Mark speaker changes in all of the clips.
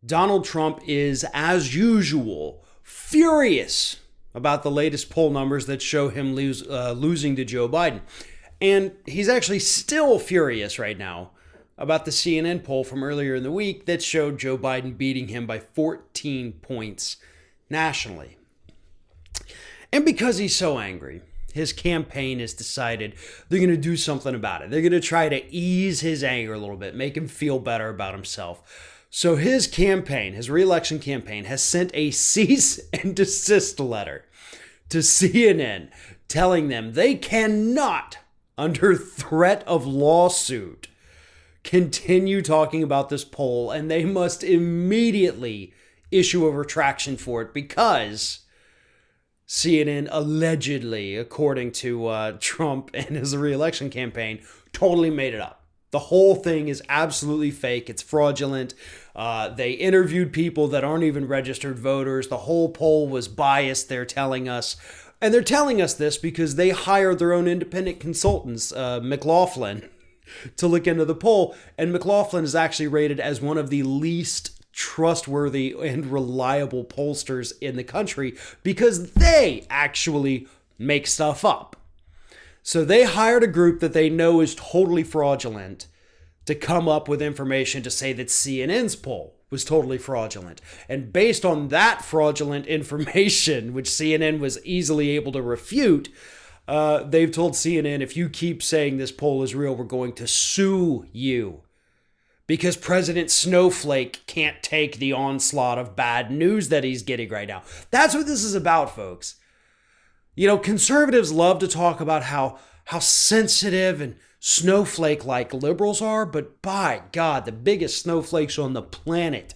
Speaker 1: Donald Trump is, as usual, furious about the latest poll numbers that show him losing to Joe Biden. And he's actually still furious right now about the CNN poll from earlier in the week that showed Joe Biden beating him by 14 points nationally. And because he's so angry, his campaign has decided they're going to do something about it. They're going to try to ease his anger a little bit, make him feel better about himself. So his campaign, his re-election campaign, has sent a cease and desist letter to CNN telling them they cannot, under threat of lawsuit, continue talking about this poll, and they must immediately issue a retraction for it because CNN allegedly, according to Trump and his re-election campaign, totally made it up. The whole thing is absolutely fake. It's fraudulent. They interviewed people that aren't even registered voters. The whole poll was biased, they're telling us. And they're telling us this because they hired their own independent consultants, McLaughlin, to look into the poll. And McLaughlin is actually rated as one of the least trustworthy and reliable pollsters in the country because they actually make stuff up. So they hired a group that they know is totally fraudulent to come up with information to say that CNN's poll was totally fraudulent. And based on that fraudulent information, which CNN was easily able to refute, they've told CNN, if you keep saying this poll is real, we're going to sue you. Because President Snowflake can't take the onslaught of bad news that he's getting right now. That's what this is about, folks. You know, conservatives love to talk about how sensitive and snowflake-like liberals are, but by God, the biggest snowflakes on the planet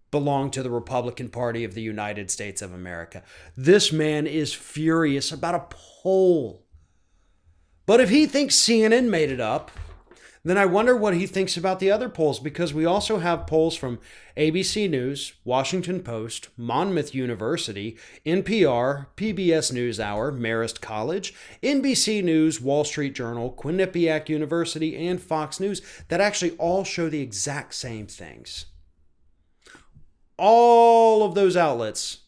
Speaker 1: belong to the Republican Party of the United States of America. This man is furious about a poll. But if he thinks CNN made it up, then I wonder what he thinks about the other polls, because we also have polls from ABC News, Washington Post, Monmouth University, NPR, PBS NewsHour, Marist College, NBC News, Wall Street Journal, Quinnipiac University, and Fox News that actually all show the exact same things. All of those outlets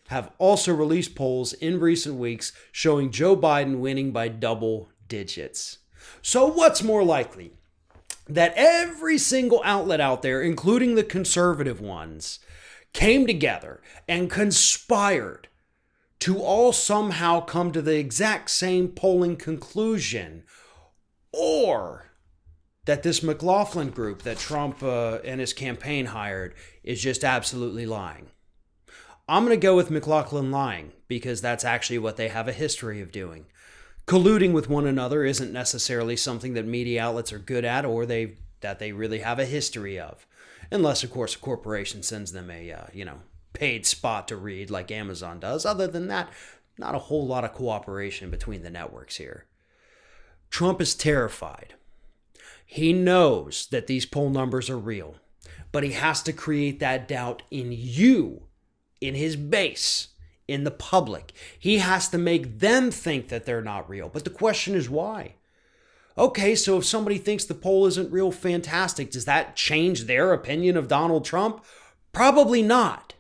Speaker 1: have also released polls in recent weeks showing Joe Biden winning by double digits. So what's more likely? That every single outlet out there, including the conservative ones, came together and conspired to all somehow come to the exact same polling conclusion, or that this McLaughlin group that Trump and his campaign hired is just absolutely lying. I'm going to go with McLaughlin lying because that's actually what they have a history of doing. Colluding with one another isn't necessarily something that media outlets are good at or that they really have a history of. Unless, of course, a corporation sends them a paid spot to read like Amazon does. Other than that, not a whole lot of cooperation between the networks here. Trump is terrified. He knows that these poll numbers are real, but he has to create that doubt in you, in his base, in the public. He has to make them think that they're not real. But the question is why? Okay, so if somebody thinks the poll isn't real, fantastic. Does that change their opinion of Donald Trump? Probably not.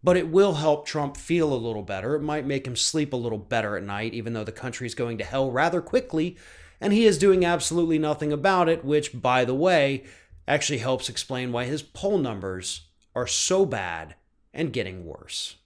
Speaker 1: But it will help Trump feel a little better. It might make him sleep a little better at night, even though the country's going to hell rather quickly, and he is doing absolutely nothing about it, which, by the way, actually helps explain why his poll numbers are so bad and getting worse.